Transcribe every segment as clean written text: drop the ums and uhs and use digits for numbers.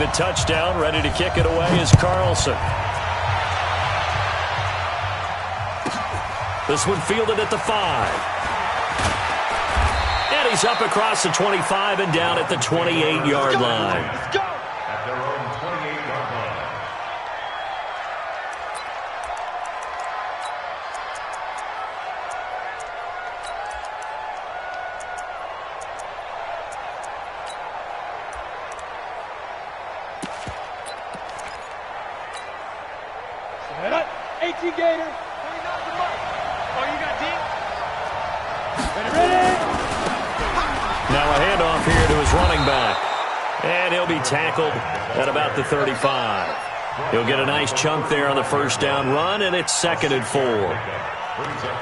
the touchdown. Ready to kick it away is Carlson. This one fielded at the 5. And he's up across the 25 and down at the 28-yard line. Let's go. At their own 28-yard line. Set up. 18 Gator. 29 to Mike. Oh, you got deep? Ready. Now a handoff here to his running back. And he'll be tackled at about the 35. He'll get a nice chunk there on the first down run, and it's 2nd and 4.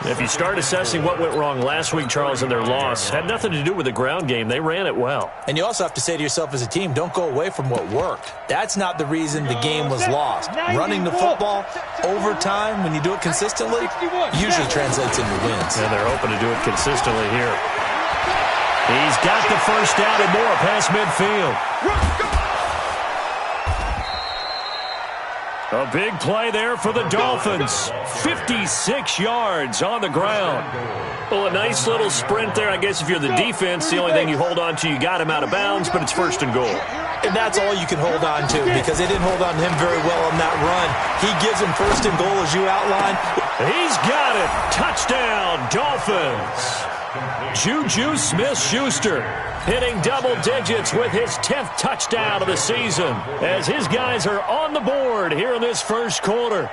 If you start assessing what went wrong last week, Charles, in their loss, had nothing to do with the ground game. They ran it well. And you also have to say to yourself as a team, don't go away from what worked. That's not the reason the game was lost. Running the football over time, when you do it consistently, usually translates into wins. And they're hoping to do it consistently here. He's got the first down and more past midfield. A big play there for the Dolphins. 56 yards on the ground. Well, a nice little sprint there. I guess if you're the defense, the only thing you hold on to, you got him out of bounds, but it's 1st and goal. And that's all you can hold on to because they didn't hold on to him very well on that run. He gives him 1st and goal as you outlined. He's got it. Touchdown, Dolphins. Juju Smith-Schuster hitting double digits with his 10th touchdown of the season as his guys are on the board here in this first quarter.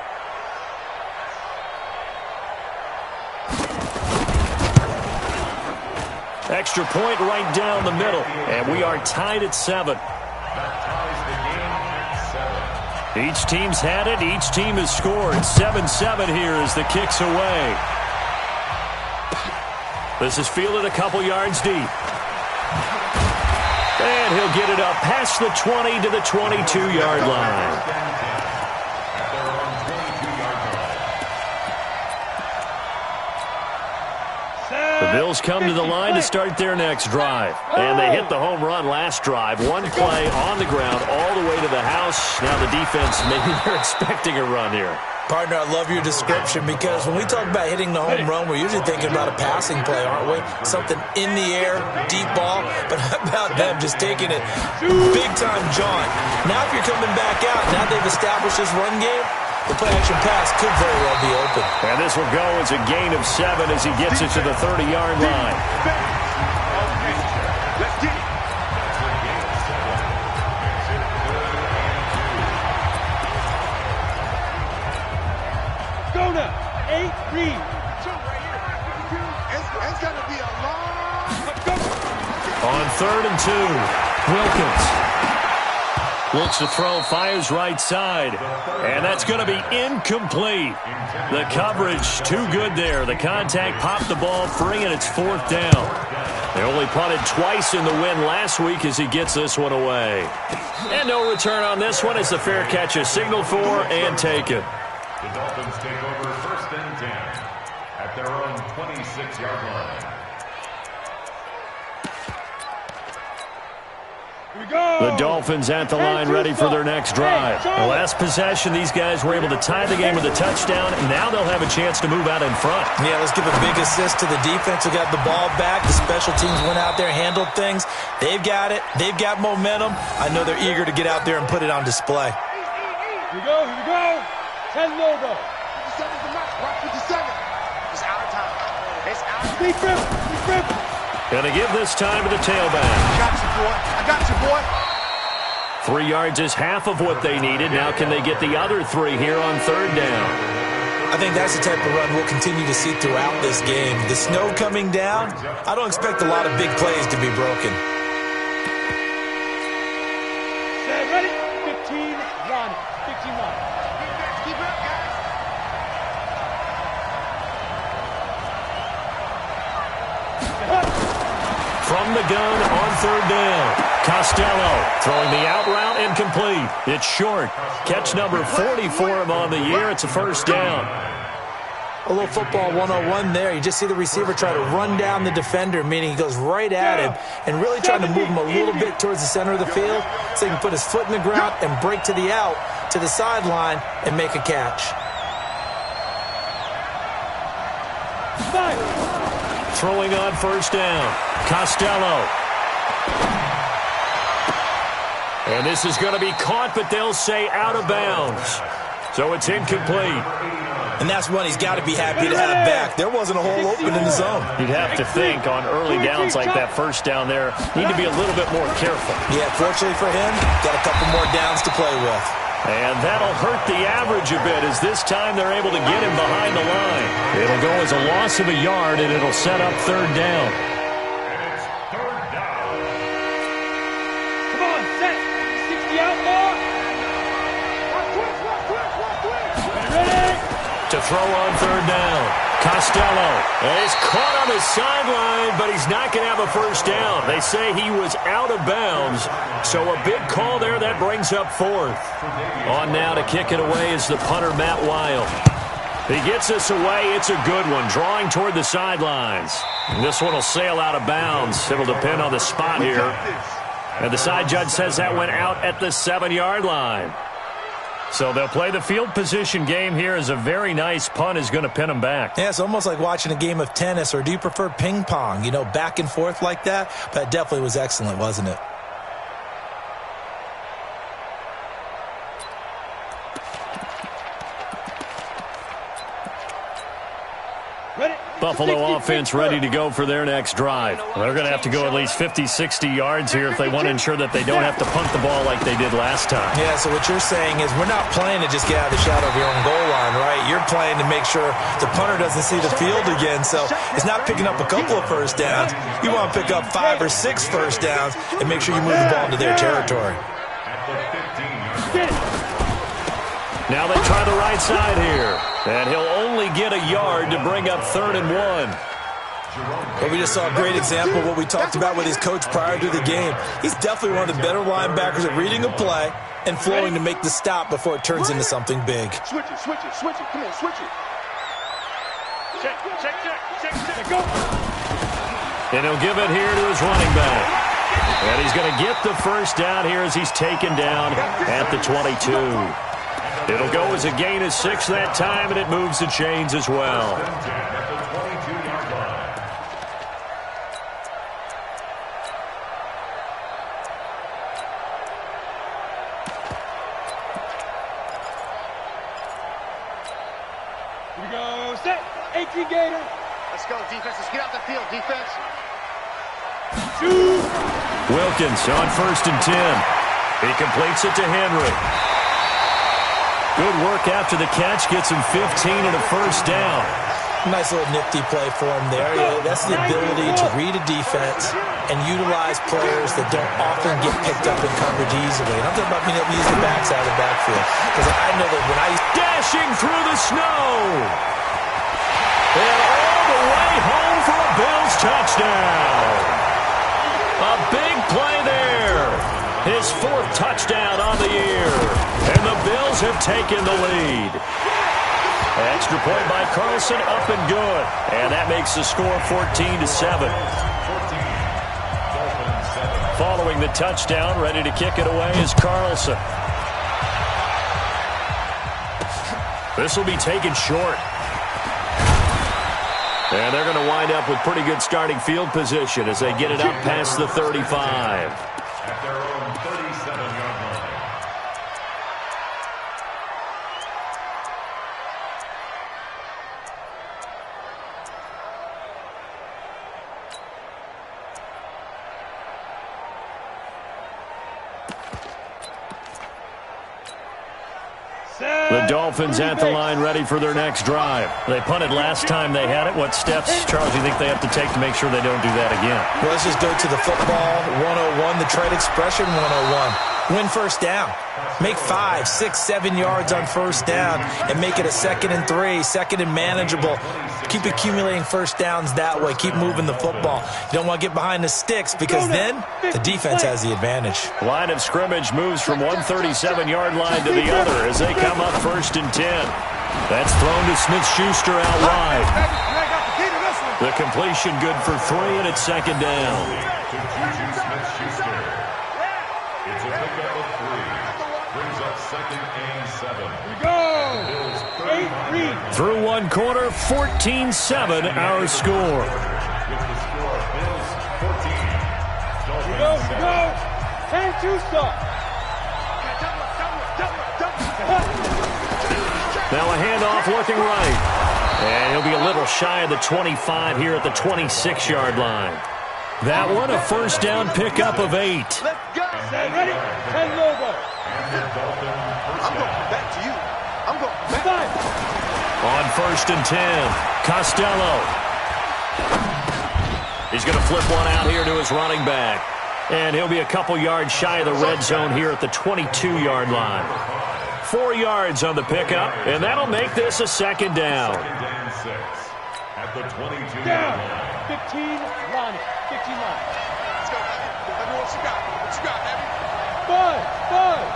Extra point right down the middle, and we are tied at 7. Each team's had it. Each team has scored. 7-7 here as the kick's away. This is fielded a couple yards deep. And he'll get it up past the 20 to the 22-yard line. The Bills come to the line to start their next drive. And they hit the home run last drive. One play on the ground all the way to the house. Now the defense, maybe they're expecting a run here. Partner, I love your description because when we talk about hitting the home run, we're usually thinking about a passing play, aren't we? Something in the air, deep ball. But how about them just taking it big-time jaunt? Now if you're coming back out, now they've established this run game, the play-action pass could very well be open. And this will go as a gain of 7 as he gets it to the 30-yard line. Let's get it. Go now. 8 read. It's going to be a long. On 3rd and 2, Wilkins looks to throw, fires right side, and that's going to be incomplete. The coverage too good there. The contact popped the ball free, and it's 4th down. They only punted twice in the win last week as he gets this one away. And no return on this one as the fair catch is signaled for and taken. The Dolphins take over 1st and 10 at their own 26-yard line. The Dolphins at the line ready for their next drive. The last possession, these guys were able to tie the game with a touchdown. Now they'll have a chance to move out in front. Yeah, let's give a big assist to the defense who got the ball back. The special teams went out there, handled things. They've got it. They've got momentum. I know they're eager to get out there and put it on display. Here we go. 10 logo. 57's the match. Watch 57. It's out of time. It's out of time. Deep rip. Gonna give this time to the tailback. I got you, boy. 3 yards is half of what they needed. Now can they get the other 3 here on 3rd down? I think that's the type of run we'll continue to see throughout this game. The snow coming down, I don't expect a lot of big plays to be broken. Set, ready? 15, run. 15, run. Keep it up, guys. From the gun on 3rd down. Costello throwing the out route incomplete. It's short. Catch number 40 for him on the year. It's a 1st down. A little football 101 there. You just see the receiver try to run down the defender, meaning he goes right at him and really trying to move him a little bit towards the center of the field so he can put his foot in the ground and break to the out, to the sideline, and make a catch. Throwing on first down, Costello. And this is going to be caught, but they'll say out of bounds. So it's incomplete. And that's one he's got to be happy to have back. There wasn't a hole open in the zone. You'd have to think on early downs like that first down there, need to be a little bit more careful. Yeah, fortunately for him, got a couple more downs to play with. And that'll hurt the average a bit as this time they're able to get him behind the line. It'll go as a loss of a yard, and it'll set up third down. And it's third down. Come on, set. 60 out more. Ready? To throw on third down, Costello. And he's caught on the sideline, but he's not going to have a first down. They say he was out of bounds, so a big call there. That brings up fourth. On now to kick it away is the punter, Matt Wild. He gets this away. It's a good one, drawing toward the sidelines. And this one will sail out of bounds. It'll depend on the spot here. And the side judge says that went out at the 7-yard line. So they'll play the field position game here as a very nice punt is going to pin them back. Yeah, it's almost like watching a game of tennis, or do you prefer ping pong? You know, back and forth like that? But it definitely was excellent, wasn't it? Buffalo offense ready to go for their next drive. They're going to have to go at least 50, 60 yards here if they want to ensure that they don't have to punt the ball like they did last time. Yeah, so what you're saying is we're not playing to just get out of the shadow of your own goal line, right? You're playing to make sure the punter doesn't see the field again. So it's not picking up a couple of first downs. You want to pick up 5 or 6 first downs and make sure you move the ball into their territory. Now they try the right side here. And he'll only get a yard to bring up 3rd and 1. Well, we just saw a great example of what we talked about with his coach prior to the game. He's definitely one of the better linebackers at reading a play and flowing to make the stop before it turns into something big. Switch it. Come on, switch it. Check. Go. And he'll give it here to his running back. And he's going to get the first down here as he's taken down at the 22. It'll go as a gain of 6 that time, and it moves the chains as well. Here we go, set. 18 Gator. Let's go, defense. Let's get out the field, defense. Shoot. Wilkins on 1st and 10. He completes it to Henry. Good work after the catch. Gets him 15 and a first down. Nice little nifty play for him there. Yeah, that's the ability to read a defense and utilize players that don't often get picked up in coverage easily. And I'm talking about being able to use the backside of the backfield. Because I know that when I dashing through the snow. And all the way home for a Bills touchdown. A big play there. His 4th touchdown on the year. And the Bills have taken the lead. Extra point by Carlson, up and good. And that makes the score 14-7. Following the touchdown, ready to kick it away is Carlson. This will be taken short. And they're going to wind up with pretty good starting field position as they get it up past the 35. At their own 37-yard line. The Dolphins at the line ready for their next drive. They punted last time they had it. What steps, Charles, do you think they have to take to make sure they don't do that again? Well, let's just go to the football 101, the trade expression 101. Win first down. Make 5, 6, 7 yards on first down and make it a 2nd and 3, 2nd and manageable. Keep accumulating first downs that way. Keep moving the football. You don't want to get behind the sticks because then the defense has the advantage. Line of scrimmage moves from one 37-yard line to the other as they come up 1st and 10. That's thrown to Smith-Schuster out wide. The completion good for 3, and it's second down. To Juju Smith-Schuster. It's a pickup of 3. Brings up second and 7. Go! 8-3. Through one quarter, 14-7 our score. With the score, Bills 14. Dolphins Go! 7. Go! 10-2 stop. Now a handoff looking right. And he'll be a little shy of the 25 here at the 26-yard line. That one, a first down pickup of 8. Let's go. Ready? 10 logo. I'm going back to you. I'm going back. On first and 10, Costello. He's going to flip one out here to his running back. And he'll be a couple yards shy of the red zone here at the 22-yard line. 4 yards on the pickup, and that'll make this a second down. Second and 6 at the 22-yard Down. line. 15 line. 15 line. Let's go, baby. Let me know what you got. What you got, baby? 5.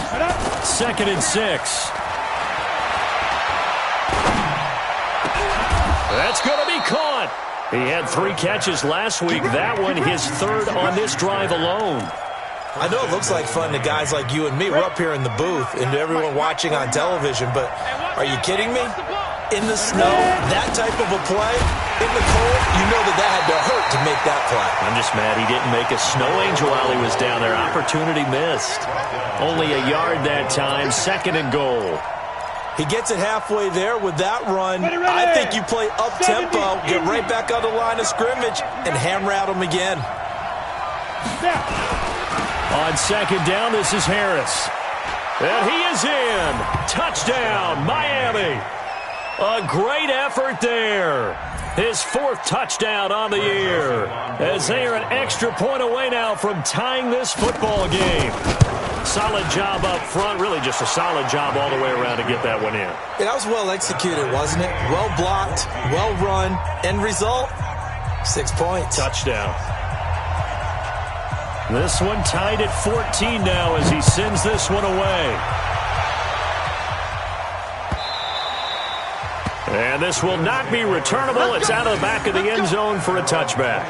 Head up. Second and 6. That's going to be caught. He had 3 catches last week. That one his 3rd on this drive alone. I know it looks like fun to guys like you and me. We're up here in the booth and to everyone watching on television, but are you kidding me? In the snow, that type of a play, in the cold, you know that had to hurt to make that play. I'm just mad he didn't make a snow angel while he was down there. Opportunity missed. Only a yard that time, second and goal. He gets it halfway there with that run. I think you play up-tempo, get right back on the line of scrimmage, and hammer at him again. On second down, this is Harris. And he is in. Touchdown, Miami. A great effort there. His 4th touchdown on the year. As they are an extra point away now from tying this football game. Solid job up front. Really just a solid job all the way around to get that one in. Yeah, that was well executed, wasn't it? Well blocked, well run. End result, 6 points. Touchdown. This one tied at 14 now as he sends this one away. And this will not be returnable. It's out of the back of the end zone for a touchback.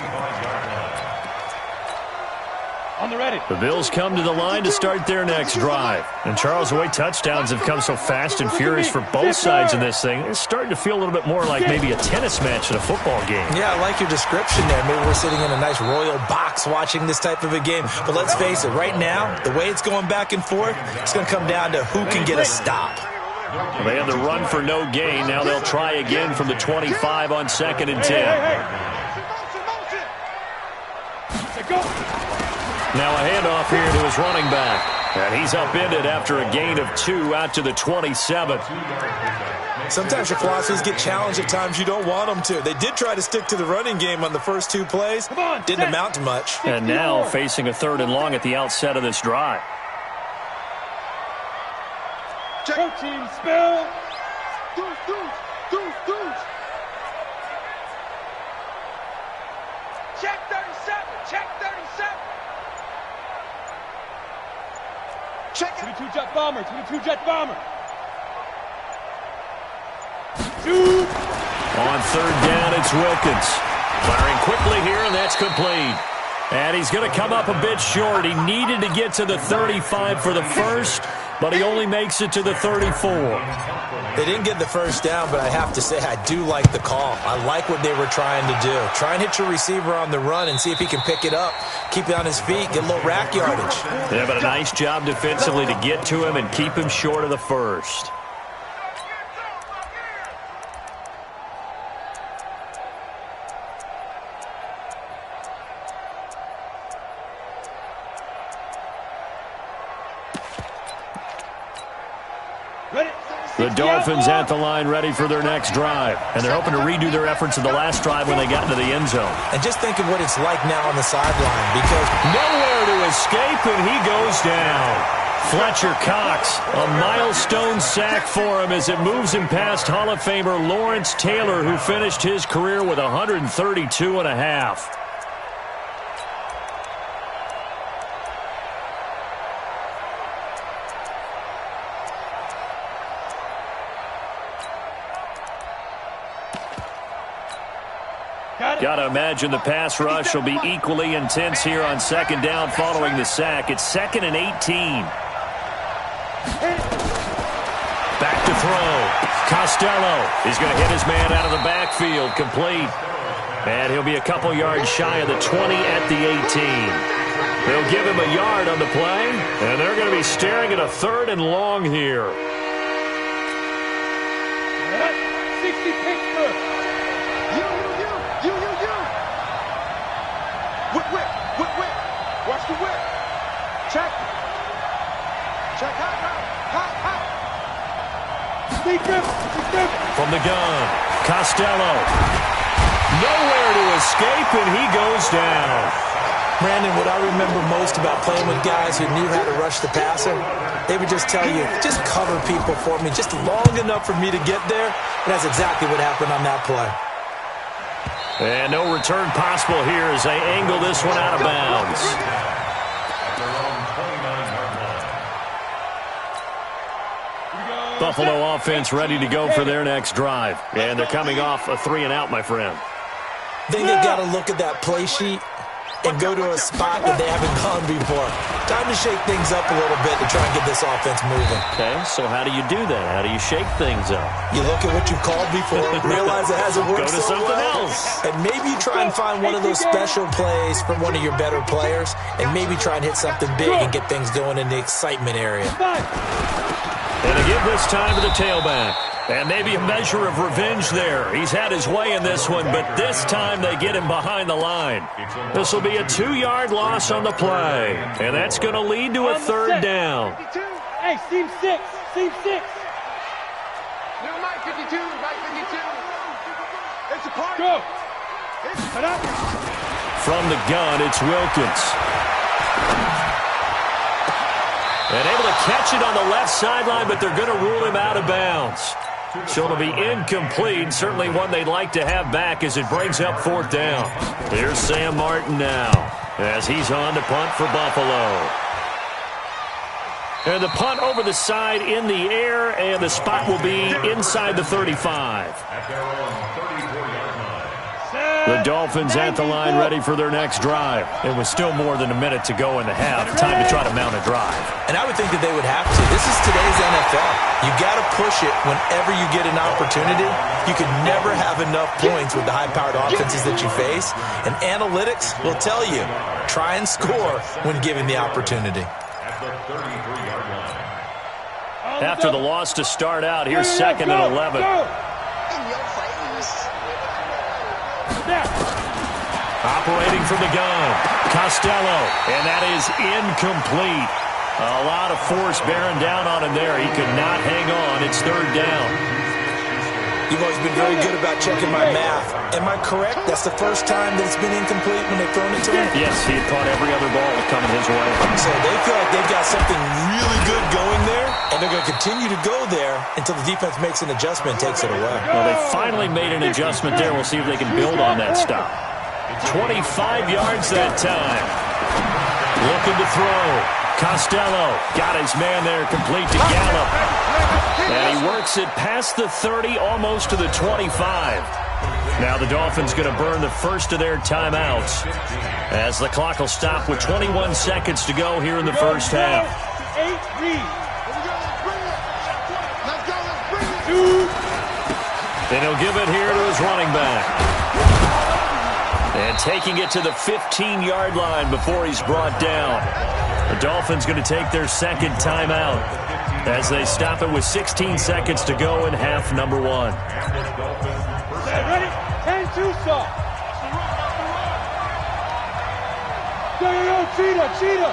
On the ready. The Bills come to the line to start their next drive. And Charles, the way touchdowns have come so fast and furious for both sides in this thing, it's starting to feel a little bit more like maybe a tennis match in a football game. Yeah, I like your description there. Maybe we're sitting in a nice royal box watching this type of a game. But let's face it, right now, the way it's going back and forth, it's going to come down to who can get a stop. Well, they had the run for no gain. Now they'll try again from the 25 on second and 10. Now a handoff here to his running back. And he's upended after a gain of 2 out to the 27. Sometimes your philosophies get challenged at times you don't want them to. They did try to stick to the running game on the first 2 plays. Didn't amount to much. And now facing a 3rd and long at the outset of this drive. Protein spill. Check 37. Check 37. Check it. 22 jet bomber. 22 jet bomber. Shoot. On 3rd down, it's Wilkins. Firing quickly here, and that's complete. And he's going to come up a bit short. He needed to get to the 35 for the first, but he only makes it to the 34. They didn't get the first down, but I have to say I do like the call. I like what they were trying to do. Try and hit your receiver on the run and see if he can pick it up, keep it on his feet, get a little rack yardage. Yeah, but a nice job defensively to get to him and keep him short of the first. The Dolphins at the line ready for their next drive. And they're hoping to redo their efforts in the last drive when they got into the end zone. And just think of what it's like now on the sideline because nowhere to escape, and he goes down. Fletcher Cox, a milestone sack for him as it moves him past Hall of Famer Lawrence Taylor, who finished his career with 132 and a half. Got to imagine the pass rush will be equally intense here on second down following the sack. It's 2nd and 18. Back to throw. Costello is going to hit his man out of the backfield. Complete. And he'll be a couple yards shy of the 20 at the 18. They'll give him a yard on the play, and they're going to be staring at a 3rd and long here. 60 Pittsburgh. You. Whip. Watch the whip. Check. Hot. From the gun, Costello. Nowhere to escape, and he goes down. Brandon, what I remember most about playing with guys who knew how to rush the passer, they would just tell you, just cover people for me, just long enough for me to get there. And that's exactly what happened on that play. And no return possible here as they angle this one out of bounds. Buffalo offense ready to go for their next drive. And they're coming off a 3-and-out, my friend. I think they've got to look at that play sheet and go to a spot that they haven't gone before. Time to shake things up a little bit to try and get this offense moving. Okay, so how do you do that? How do you shake things up? You look at what you've called before, realize it hasn't worked so something well, else. And maybe you try and find one of those special plays from one of your better players, and maybe try and hit something big and get things going in the excitement area. And they give this time to the tailback. And maybe a measure of revenge there. He's had his way in this one, but this time they get him behind the line. This will be a 2-yard loss on the play. And that's going to lead to a 3rd down. Hey, seam 6. No, Mike 52. It's a party. Go. From the gun, it's Wilkins. And able to catch it on the left sideline, but they're going to rule him out of bounds. So it'll be incomplete, certainly one they'd like to have back as it brings up 4th down. Here's Sam Martin now as he's on to punt for Buffalo. And the punt over the side in the air, and the spot will be inside the 35. The Dolphins at the line ready for their next drive. It was still more than a minute to go in the half. Time to try to mount a drive. And I would think that they would have to. This is today's NFL. You got to push it whenever you get an opportunity. You can never have enough points with the high-powered offenses that you face. And analytics will tell you, try and score when given the opportunity. After the loss to start out, here's 2nd and 11. Operating from the gun, Costello, and that is incomplete. A lot of force bearing down on him there. He could not hang on. It's 3rd down. You've always been very good about checking my math. Am I correct? That's the first time that it's been incomplete when they've thrown it to him? Yes, he had caught every other ball coming his way. So they feel like they've got something really good going there, and they're going to continue to go there until the defense makes an adjustment and takes it away. Well, they finally made an adjustment there. We'll see if they can build on that stop. 25 yards that time. Looking to throw. Costello got his man there, complete to Gallup. And he works it past the 30, almost to the 25. Now the Dolphins going to burn the first of their timeouts as the clock will stop with 21 seconds to go here in the first half. And he'll give it here to his running back. And taking it to the 15-yard line before he's brought down. The Dolphins going to take their 2nd timeout as they stop it with 16 seconds to go in half number 1. Ready? 10-2 stop. Go, cheetah.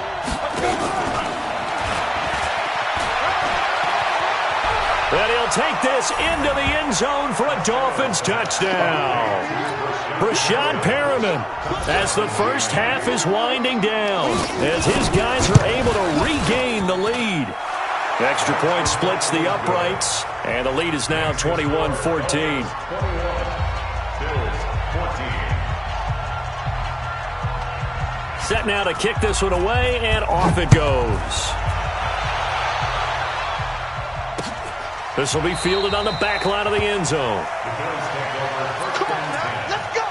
And he'll take this into the end zone for a Dolphins touchdown. Rashad Perriman, as the first half is winding down, as his guys are able to regain the lead. Extra point splits the uprights, and the lead is now 21-14. Set now to kick this one away, and off it goes. This will be fielded on the back line of the end zone. Come on now, let's go.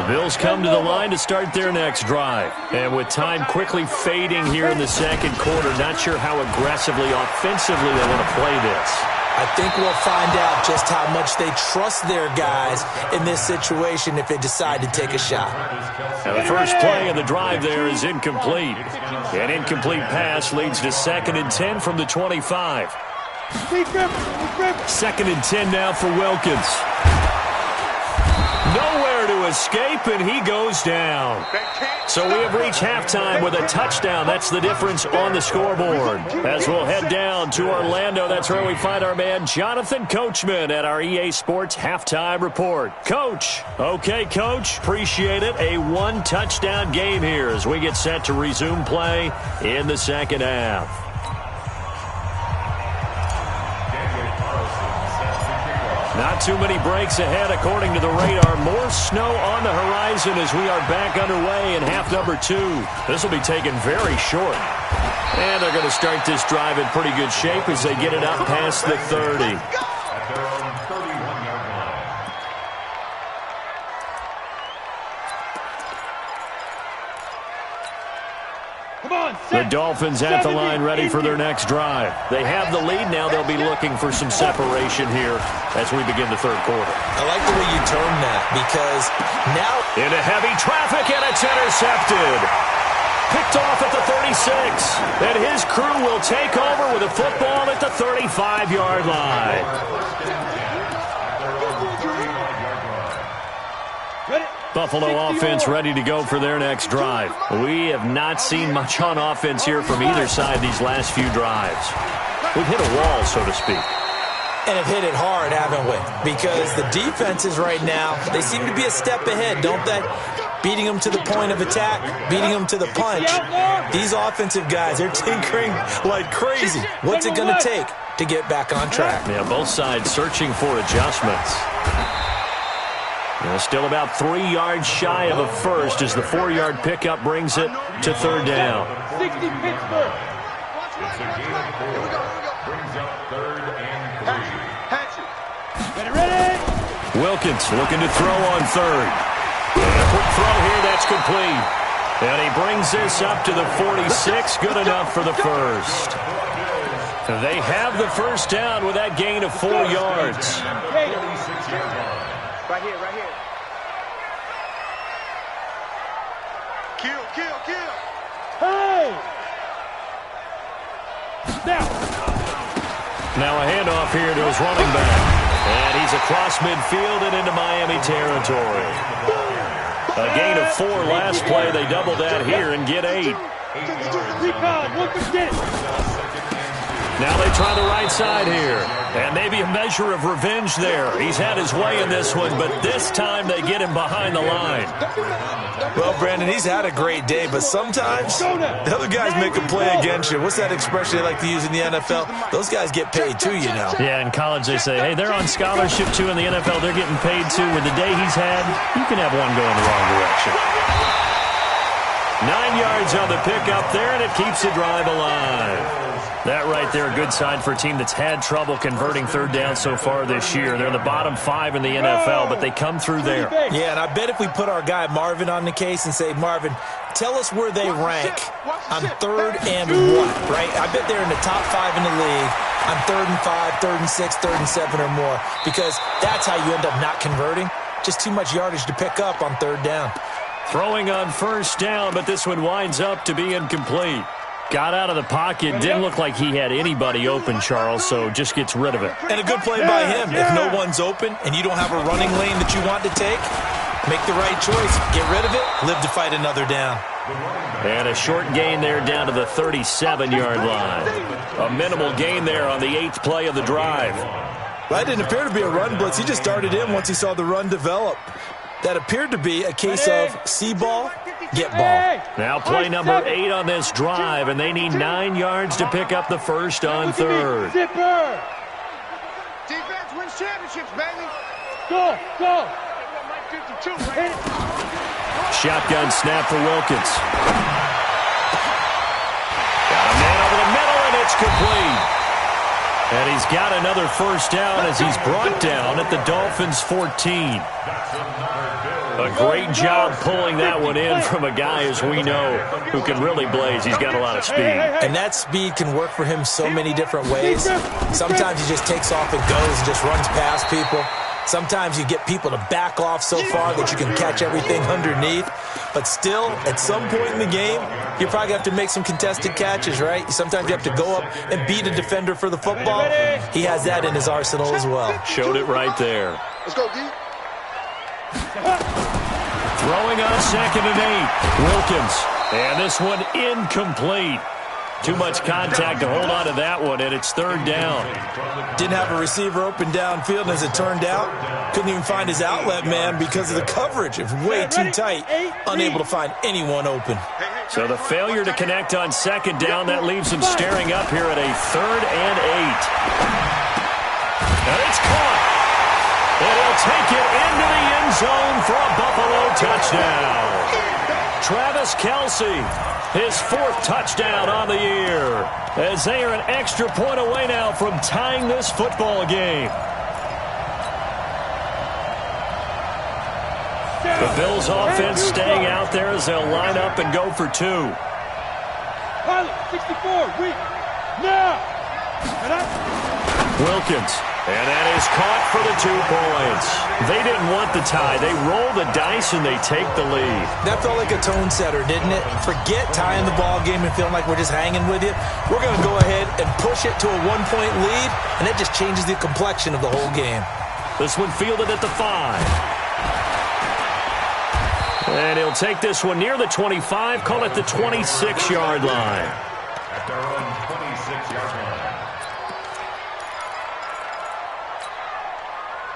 Bills come to the line to start their next drive. And with time quickly fading here in the second quarter, not sure how aggressively, offensively they want to play this. I think we'll find out just how much they trust their guys in this situation if they decide to take a shot. Now the first play of the drive there is incomplete. An incomplete pass leads to 2nd and 10 from the 25. 2nd and 10 now for Wilkins. Nowhere to escape, and he goes down. So we have reached halftime with a touchdown. That's the difference on the scoreboard. As we'll head down to Orlando, that's where we find our man Jonathan Coachman at our EA Sports Halftime Report. Coach. Okay, Coach. Appreciate it. A one-touchdown game here as we get set to resume play in the second half. Not too many breaks ahead according to the radar. More snow on the horizon as we are back underway in half number 2. This will be taken very short. And they're going to start this drive in pretty good shape as they get it up past the 30. The Dolphins at the line ready for their next drive. They have the lead now. They'll be looking for some separation here as we begin the third quarter. I like the way you term that because now into heavy traffic and it's intercepted. Picked off at the 36. And his crew will take over with a football at the 35-yard line. Buffalo offense ready to go for their next drive. We have not seen much on offense here from either side these last few drives. We've hit a wall, so to speak. And have hit it hard, haven't we? Because the defenses right now, they seem to be a step ahead, don't they? Beating them to the point of attack, beating them to the punch. These offensive guys, they're tinkering like crazy. What's it going to take to get back on track? Yeah, both sides searching for adjustments. Still about 3 yards shy of a first as the 4-yard pickup brings it to third down. 60 Pittsburgh. It's a gain of 4. Brings up 3rd and 3. Ready? Wilkins looking to throw on 3rd. And a quick throw here, that's complete. And he brings this up to the 46, good enough for the first. They have the first down with that gain of 4 yards. Right here, right here. Kill. Hey! Now a handoff here to his running back. And he's across midfield and into Miami territory. A gain of 4 last play. They double that here and get 8. Recon, 1%. Now they try the right side here. And maybe a measure of revenge there. He's had his way in this one, but this time they get him behind the line. Well, Brandon, he's had a great day, but sometimes the other guys make a play against you. What's that expression they like to use in the NFL? Those guys get paid too, you know. Yeah, in college they say, hey, they're on scholarship too. In the NFL, they're getting paid too. With the day he's had, you can have one go in the wrong direction. 9 yards on the pickup there, and it keeps the drive alive. That right there, a good sign for a team that's had trouble converting third down so far this year. They're in the bottom 5 in the NFL, but they come through there. Yeah, and I bet if we put our guy Marvin on the case and say, Marvin, tell us where they rank on 3rd and what, right? I bet they're in the top 5 in the league on 3rd and 5, 3rd and 6, 3rd and 7 or more, because that's how you end up not converting. Just too much yardage to pick up on 3rd down. Throwing on first down, but this one winds up to be incomplete. Got out of the pocket, didn't look like he had anybody open, Charles, so just gets rid of it. And a good play by him. If no one's open and you don't have a running lane that you want to take, make the right choice. Get rid of it, live to fight another down. And a short gain there down to the 37-yard line. A minimal gain there on the 8th play of the drive. That didn't appear to be a run blitz. He just darted in once he saw the run develop. That appeared to be a case of see ball, get ball. Now play number 8 on this drive, and they need 9 yards to pick up the first on 3rd. Zipper! Defense wins championships, baby. Go! Shotgun snap for Wilkins. Got a man over the middle, and it's complete. And he's got another first down as he's brought down at the Dolphins' 14. A great job pulling that one in from a guy, as we know, who can really blaze. He's got a lot of speed. And that speed can work for him so many different ways. Sometimes he just takes off and goes and just runs past people. Sometimes you get people to back off so far that you can catch everything underneath. But still, at some point in the game, you probably have to make some contested catches, right? Sometimes you have to go up and beat a defender for the football. He has that in his arsenal as well. Showed it right there. Let's go, D. Throwing on 2nd and 8. Wilkins. And this one incomplete. Too much contact to hold on to that one, and it's 3rd down. Didn't have a receiver open downfield, and as it turned out, couldn't even find his outlet man because of the coverage. It was way too tight, unable to find anyone open. So the failure to connect on 2nd down, that leaves him staring up here at a 3rd and 8. And it's caught. And he'll take it into the end zone for a Buffalo touchdown. Travis Kelce, his 4th touchdown on the year, as they are an extra point away now from tying this football game. The Bills offense staying out there as they'll line up and go for 2. Pilot, 64, weak. Now. Wilkins. And that is caught for the 2 points. They didn't want the tie. They roll the dice and they take the lead. That felt like a tone setter, didn't it? Forget tying the ball game and feeling like we're just hanging with you. We're going to go ahead and push it to a 1-point lead, and that just changes the complexion of the whole game. This one fielded at the 5. And he'll take this one near the 25, call it the 26-yard line. At their own 26-yard line.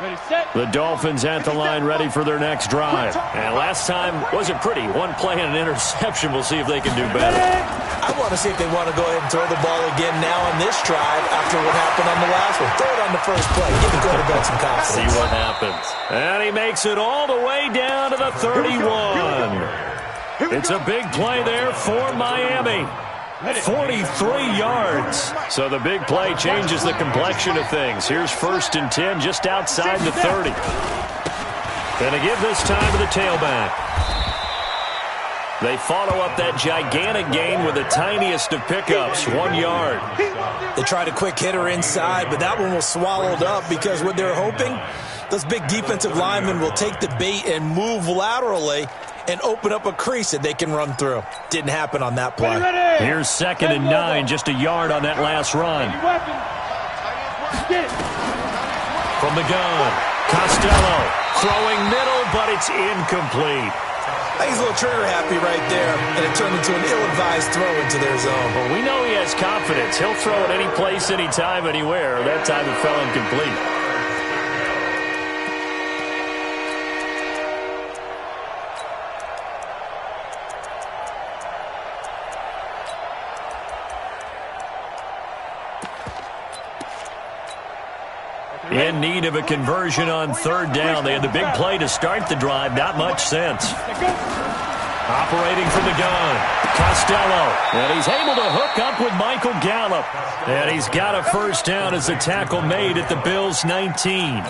Ready, set. The Dolphins at the line ready for their next drive. And last time wasn't pretty. 1 play and an interception. We'll see if they can do better. I want to see if they want to go ahead and throw the ball again now on this drive after what happened on the last one. Throw it on the first play. Give the quarterback some confidence. See what happens. And he makes it all the way down to the 31. It's a big play there for Miami. 43 yards. So the big play changes the complexion of things. Here's 1st and 10 just outside the 30. And to give this time to the tailback. They follow up that gigantic gain with the tiniest of pickups, 1 yard. They tried a quick hitter inside, but that one was swallowed up because what they're hoping, those big defensive linemen will take the bait and move laterally and open up a crease that they can run through. Didn't happen on that play. Here's 2nd and 9, just a yard on that last run. From the gun, Costello throwing middle, but it's incomplete. I think he's a little trigger happy right there, and it turned into an ill-advised throw into their zone. Well, we know he has confidence. He'll throw it any place, anytime, anywhere. That time it fell incomplete. In need of a conversion on 3rd down. They had the big play to start the drive. Not much sense. Operating from the gun, Costello. And he's able to hook up with Michael Gallup. And he's got a first down as the tackle made at the Bills' 19.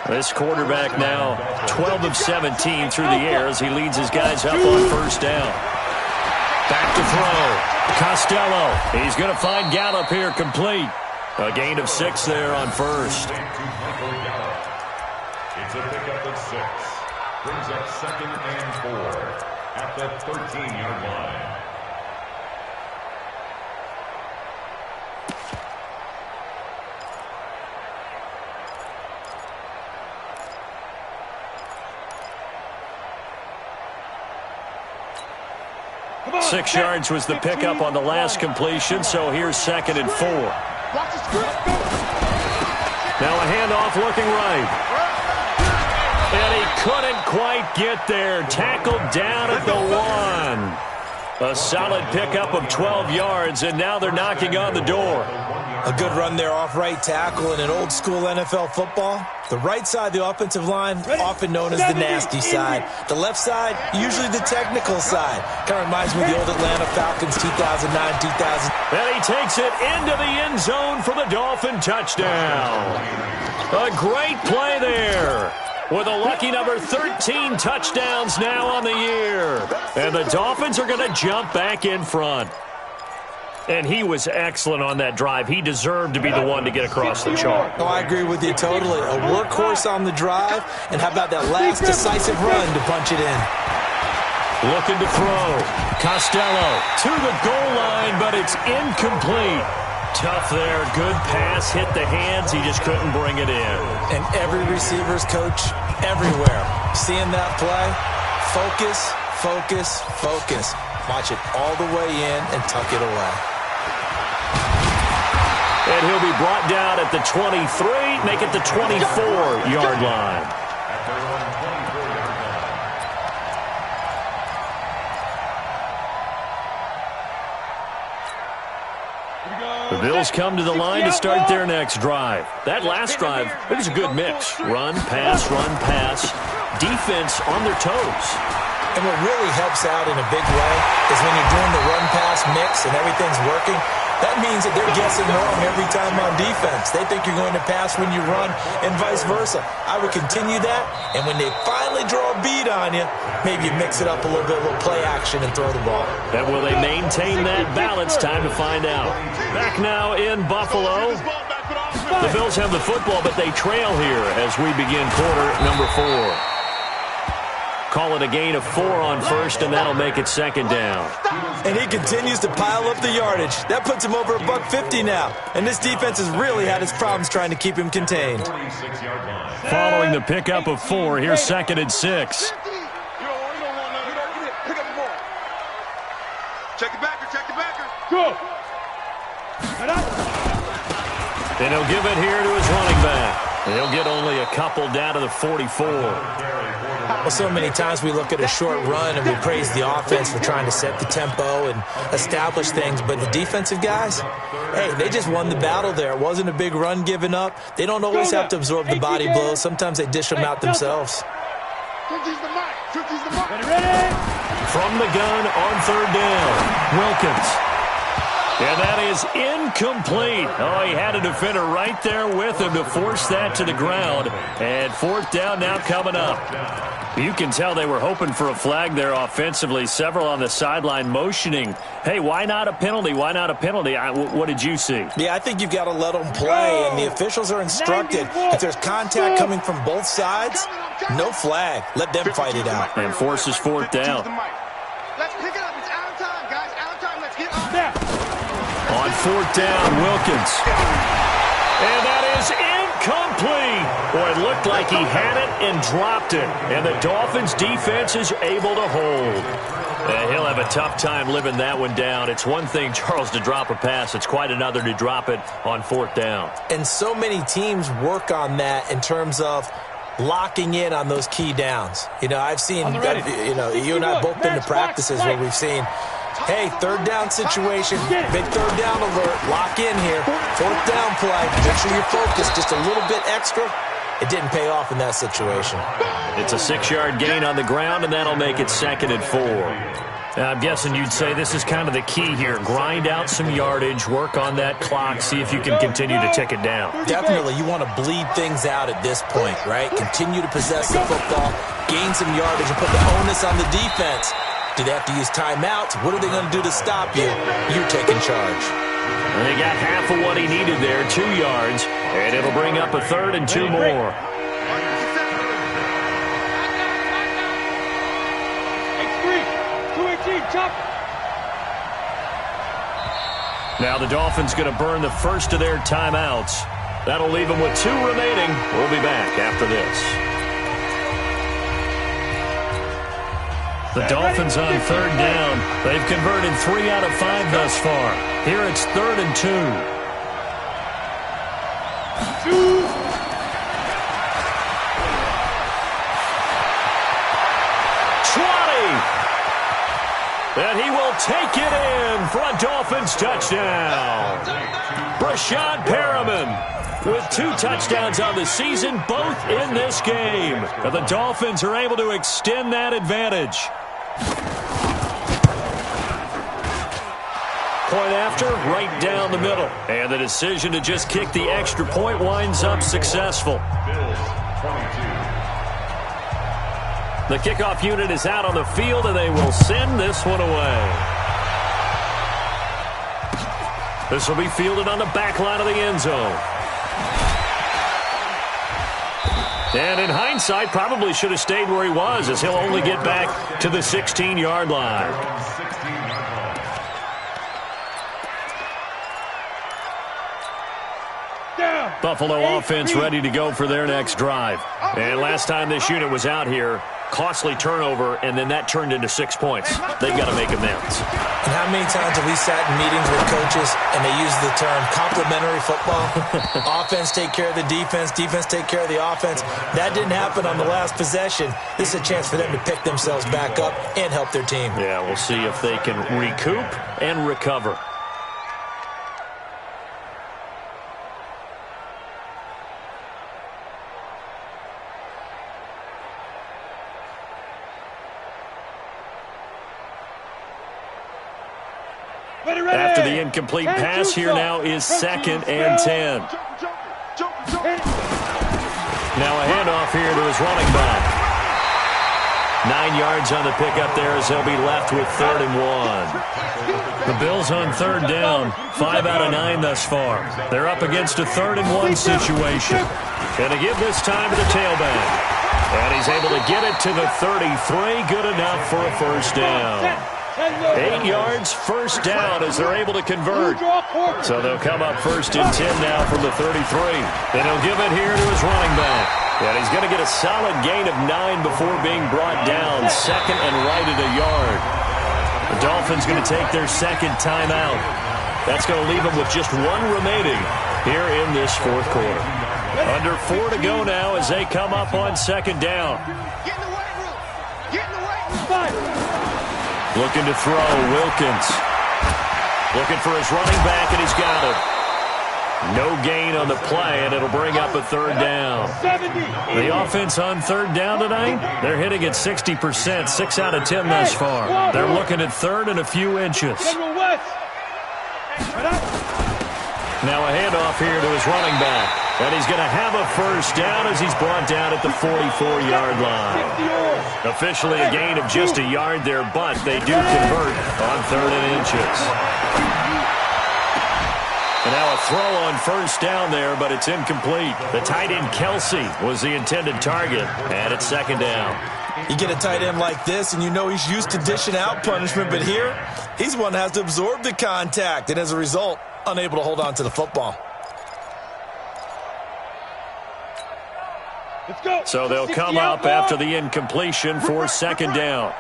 This quarterback now 12 of 17 through the air as he leads his guys up on first down. Back to throw. Costello. He's going to find Gallup here complete. A gain of 6 there on first. It's a pickup of 6. Brings up 2nd and 4 at the 13-yard line. On, 6 yards was the pickup on the last completion, so here's 2nd and 4. Now a handoff looking right. And he couldn't quite get there. Tackled down at the 1. A solid pickup of 12 yards, and now they're knocking on the door. A good run there off right tackle in an old-school NFL football. The right side, the offensive line, often known as the nasty side. The left side, usually the technical side. Kind of reminds me of the old Atlanta Falcons 2009-2000. And he takes it into the end zone for the Dolphin touchdown. A great play there. With a lucky number 13 touchdowns now on the year. And the Dolphins are going to jump back in front. And he was excellent on that drive. He deserved to be the one to get across the chalk. Oh, I agree with you totally. A workhorse on the drive. And how about that last decisive run to punch it in? Looking to throw. Costello to the goal line, but it's incomplete. Tough there. Good pass. Hit the hands. He just couldn't bring it in. And every receiver's coach everywhere. Seeing that play, focus, focus, focus. Watch it all the way in and tuck it away. And he'll be brought down at the 23, make it the 24-yard line. The Bills come to the line to start their next drive. That last drive, it was a good mix. Run, pass, defense on their toes. And what really helps out in a big way is when you're doing the run-pass mix and everything's working, that means that they're guessing wrong every time on defense. They think you're going to pass when you run and vice versa. I would continue that, and when they finally draw a bead on you, maybe you mix it up a little bit, a little play action, and throw the ball. And will they maintain that balance? Time to find out. Back now in Buffalo. The Bills have the football, but they trail here as we begin quarter number 4. Call it a gain of 4 on first, and that'll make it second down. And he continues to pile up the yardage. That puts him over $150 now. And this defense has really had its problems trying to keep him contained. Following the pickup of 4, here's second and 6. Check the backer. Go. And he'll give it here to his running back. And he'll get only a couple down to the 44. Well, so many times we look at a short run and we praise the offense for trying to set the tempo and establish things, but the defensive guys, hey, they just won the battle there. It wasn't a big run given up. They don't always have to absorb the body blows. Sometimes they dish them out themselves. From the gun on third down, Wilkins. And that is incomplete. Oh, he had a defender right there with him to force that to the ground. And fourth down now coming up. You can tell they were hoping for a flag there offensively. Several on the sideline motioning. Hey, why not a penalty? Why not a penalty? What did you see? Yeah, I think you've got to let them play. And the officials are instructed, if there's contact coming from both sides, no flag. Let them fight it out. And forces fourth down. Let's pick it up. It's out of time, guys. Out of time. Let's get on. On fourth down, Wilkins. And that is incomplete. Boy, it looked like he had it and dropped it. And the Dolphins' defense is able to hold. He'll have a tough time living that one down. It's one thing, Charles, to drop a pass. It's quite another to drop it on fourth down. And so many teams work on that in terms of locking in on those key downs. You know, I've seen, you and I both been to practices where we've seen, hey, third down situation, big third down alert, lock in here, fourth down play, make sure you're focused just a little bit extra. It didn't pay off in that situation. It's a 6-yard gain on the ground, and that'll make it second and 4. Now, I'm guessing you'd say this is kind of the key here. Grind out some yardage, work on that clock, see if you can continue to tick it down. Definitely, you want to bleed things out at this point, right? Continue to possess the football, gain some yardage, and put the onus on the defense. Do they have to use timeouts? What are they going to do to stop you? You're taking charge. And they got half of what he needed there, 2 yards, and it'll bring up a third and 2 more. Now the Dolphins going to burn the first of their timeouts. That'll leave them with 2 remaining. We'll be back after this. The Dolphins on third down. They've converted 3 out of 5 thus far. Here it's third and 2. And he will take it in for a Dolphins touchdown. Brashad Perriman with 2 touchdowns on the season, both in this game. And the Dolphins are able to extend that advantage. Point after, right down the middle. And the decision to just kick the extra point winds up successful. Bills 22. The kickoff unit is out on the field, and they will send this one away. This will be fielded on the back line of the end zone. And in hindsight, probably should have stayed where he was, as he'll only get back to the 16-yard line. 16-yard line. Buffalo offense ready to go for their next drive. And last time this unit was out here, costly turnover, and then that turned into 6 points. They've got to make amends. And how many times have we sat in meetings with coaches and they use the term complementary football? Offense take care of the defense, defense take care of the offense. That didn't happen on the last possession. This is a chance for them to pick themselves back up and help their team. Yeah, we'll see if they can recoup and recover. After the incomplete pass, here now is 2nd and 10. Now a handoff here to his running back. 9 yards on the pickup there as they'll be left with 3rd and 1. The Bills on 3rd down, 5 out of 9 thus far. They're up against a 3rd and 1 situation. Gonna give this time to the tailback. And he's able to get it to the 33, good enough for a first down. 8 yards, first down as they're able to convert. So they'll come up 1st and 10 now from the 33. Then he'll give it here to his running back. And he's going to get a solid gain of 9 before being brought down. 2nd and right at a yard. The Dolphins going to take their 2nd timeout. That's going to leave them with just 1 remaining here in this 4th quarter. Under 4 to go now as they come up on 2nd down. Get in the weight room. Get in the weight room. Looking to throw, Wilkins. Looking for his running back, and he's got it. No gain on the play, and it'll bring up a 3rd down. The offense on 3rd down tonight, they're hitting at 60%, 6 out of 10 thus far. They're looking at 3rd and a few inches. Now a handoff here to his running back. And he's going to have a first down as he's brought down at the 44-yard line. Officially a gain of just a yard there, but they do convert on 3rd and inches. And now a throw on first down there, but it's incomplete. The tight end Kelsey was the intended target, and it's 2nd down. You get a tight end like this, and you know he's used to dishing out punishment, but here, he's the one that has to absorb the contact, and as a result, unable to hold on to the football. So they'll come up after the incompletion for 2nd down.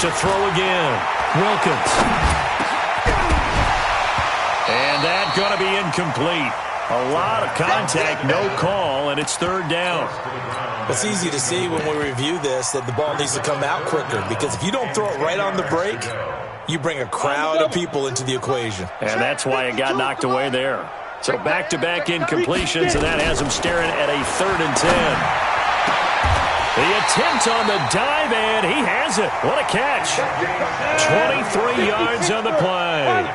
To throw again, Wilkins. And that's going to be incomplete. A lot of contact, no call, and it's 3rd down. It's easy to see when we review this that the ball needs to come out quicker, because if you don't throw it right on the break, you bring a crowd of people into the equation. And that's why it got knocked away there. So back-to-back incompletions, and that has him staring at a 3rd and 10. The attempt on the dive, and he has it. What a catch. 23 yards on the play.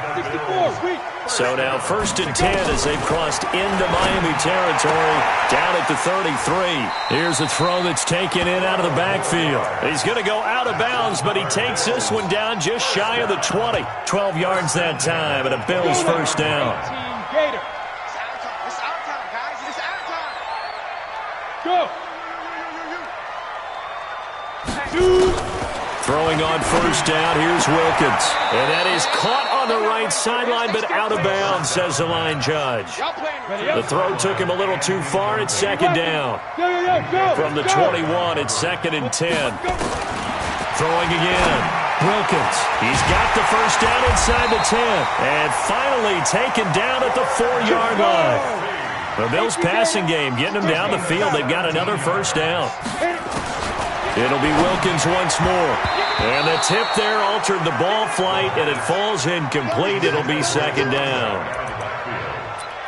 So now 1st and 10 as they've crossed into Miami territory, down at the 33. Here's a throw that's taken in out of the backfield. He's going to go out of bounds, but he takes this one down just shy of the 20. 12 yards that time, and a Bills first down. Gator. It's our time, guys. It's our time. Go. Throwing on first down, here's Wilkins. And that is caught on the right sideline, but out of bounds, says the line judge. The throw took him a little too far. It's 2nd down. From the 21, it's 2nd and 10. Throwing again. Wilkins. He's got the first down inside the 10. And finally taken down at the 4-yard line. The Bills passing game getting them down the field. They've got another first down. It'll be Wilkins once more. And the tip there altered the ball flight, and it falls incomplete. It'll be second down.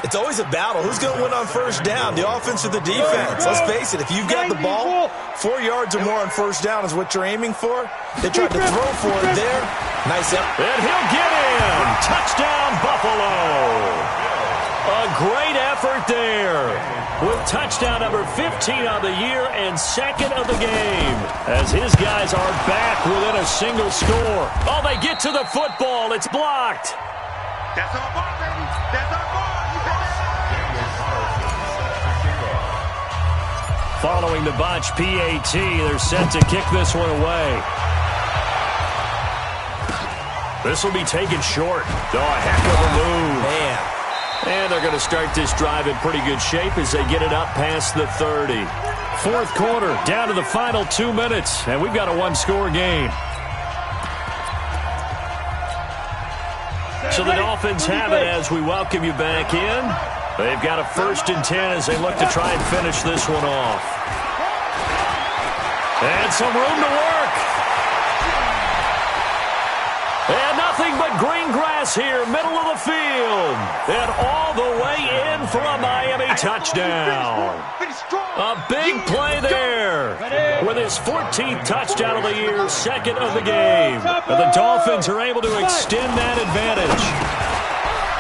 It's always a battle. Who's going to win on first down, the offense or the defense? Let's face it, if you've got the ball, 4 yards or more on first down is what you're aiming for. They tried to throw for it there. Nice up. And he'll get in. Touchdown, Buffalo. A great effort there with touchdown number 15 of the year and second of the game as his guys are back within a single score. Oh, they get to the football. It's blocked. That's our ball, baby. That's our ball. Following the botch PAT, they're set to kick this one away. This will be taken short. Oh, a heck of a move. Man. And they're going to start this drive in pretty good shape as they get it up past the 30. Fourth quarter, down to the final 2 minutes, and we've got a one-score game. So the Dolphins have it as we welcome you back in. They've got a 1st and 10 as they look to try and finish this one off. And some room to work. And nothing but green grass here, middle of the field. And all the way in for a Miami touchdown. A big play there. With his 14th touchdown of the year, second of the game. And the Dolphins are able to extend that advantage.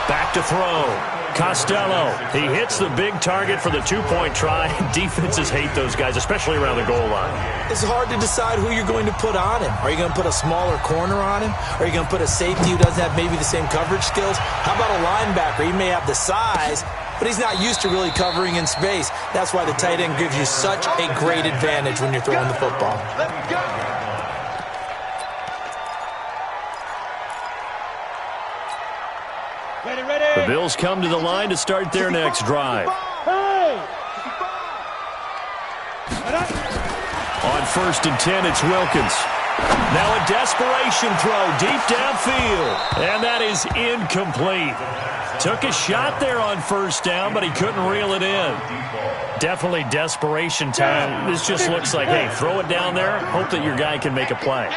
Back to throw. Costello, he hits the big target for the 2-point try. Defenses hate those guys, especially around the goal line. It's hard to decide who you're going to put on him. Are you going to put a smaller corner on him? Are you going to put a safety who doesn't have maybe the same coverage skills? How about a linebacker? He may have the size, but he's not used to really covering in space. That's why the tight end gives you such a great advantage when you're throwing the football. Let's go. The Bills come to the line to start their next drive. On 1st and 10, it's Wilkins. Now a desperation throw deep downfield. And that is incomplete. Took a shot there on first down, but he couldn't reel it in. Definitely desperation time. This just looks like, hey, throw it down there, hope that your guy can make a play.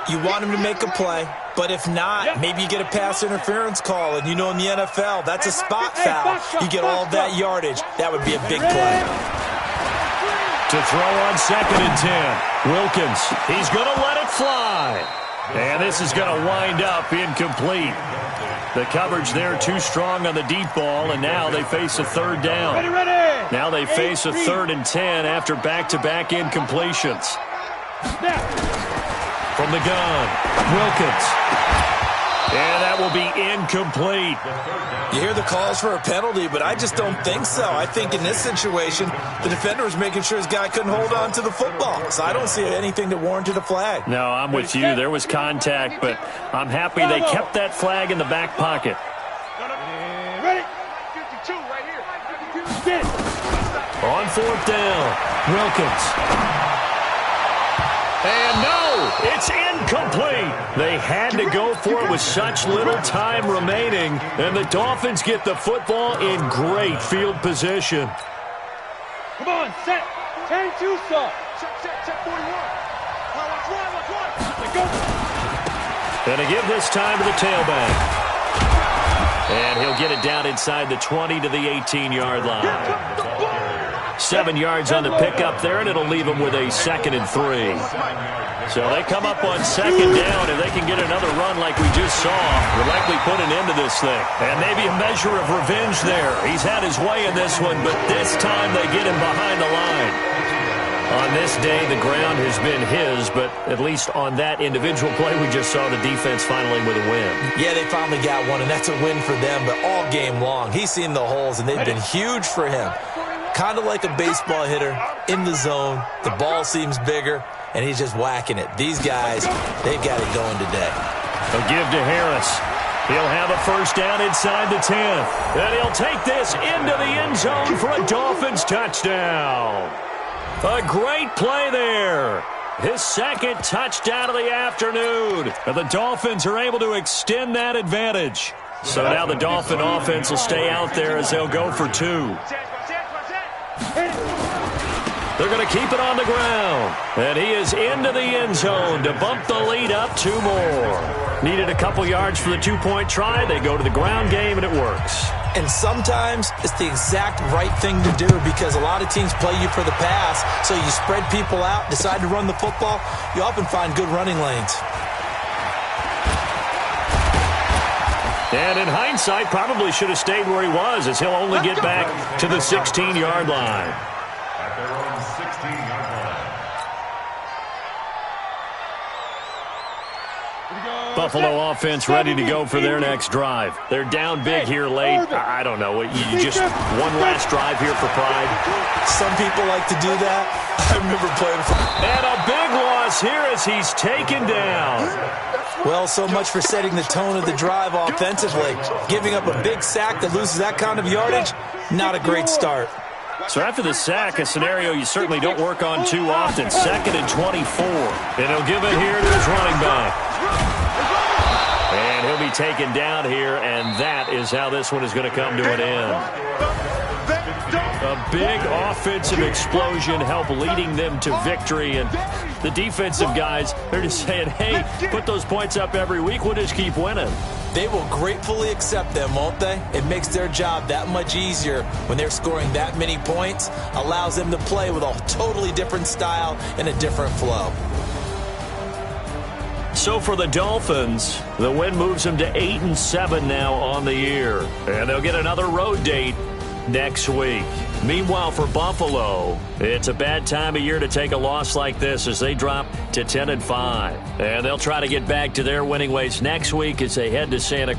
You want him to make a play, but if not, maybe you get a pass interference call, and you know in the NFL, that's a spot foul. You get all of that yardage. That would be a big play. To throw on 2nd and 10. Wilkins, he's going to let it fly. And this is going to wind up incomplete. The coverage there too strong on the deep ball, and now they face a 3rd down. Now they face a 3rd and 10 after back-to-back incompletions. From the gun, Wilkins. And that will be incomplete. You hear the calls for a penalty, but I just don't think so. I think in this situation, the defender was making sure his guy couldn't hold on to the football. So I don't see anything that warranted a flag. No, I'm with you. There was contact, but I'm happy they kept that flag in the back pocket. Ready? 52 right here. On 4th down, Wilkins. And no, it's incomplete. They had to go for it with such little time remaining, and the Dolphins get the football in great field position. Come on, set. 10-2 stop. Check 41. Let's go. And to give this time to the tailback. And he'll get it down inside the 20 to the 18-yard line. 7 yards on the pickup there, and it'll leave them with a 2nd and 3. So they come up on 2nd down. If they can get another run like we just saw, would likely put an end to this thing. And maybe a measure of revenge there. He's had his way in this one, but this time they get him behind the line. On this day, the ground has been his, but at least on that individual play, we just saw the defense finally with a win. Yeah, they finally got one, and that's a win for them, but all game long, he's seen the holes, and they've been huge for him. Kind of like a baseball hitter in the zone. The ball seems bigger, and he's just whacking it. These guys, they've got it going today. A give to Harris. He'll have a 1st down inside the 10. And he'll take this into the end zone for a Dolphins touchdown. A great play there. His 2nd touchdown of the afternoon. And the Dolphins are able to extend that advantage. So now the Dolphin offense will stay out there as they'll go for 2. They're going to keep it on the ground. And he is into the end zone to bump the lead up 2 more. Needed a couple yards for the 2-point try. They go to the ground game, and it works. And sometimes it's the exact right thing to do because a lot of teams play you for the pass. So you spread people out, decide to run the football. You often find good running lanes. And in hindsight, probably should have stayed where he was as he'll only get back to the 16-yard line. At their own 16-yard line. Buffalo offense ready to go for their next drive. They're down big here late. I don't know. You just one last drive here for pride. Some people like to do that. I remember playing for... And a big loss here as he's taken down. Well, so much for setting the tone of the drive offensively. Giving up a big sack that loses that kind of yardage, not a great start. So after the sack, a scenario you certainly don't work on too often. 2nd and 24. And he'll give it here to his running back. And he'll be taken down here, and that is how this one is going to come to an end. A big offensive explosion helped leading them to victory, and the defensive guys, they're just saying, hey, put those points up every week, we'll just keep winning. They will gratefully accept them, won't they? It makes their job that much easier when they're scoring that many points, allows them to play with a totally different style and a different flow. So for the Dolphins, the win moves them to 8-7 now on the year. And they'll get another road date next week. Meanwhile, for Buffalo, it's a bad time of year to take a loss like this as they drop to 10-5. And they'll try to get back to their winning ways next week as they head to Santa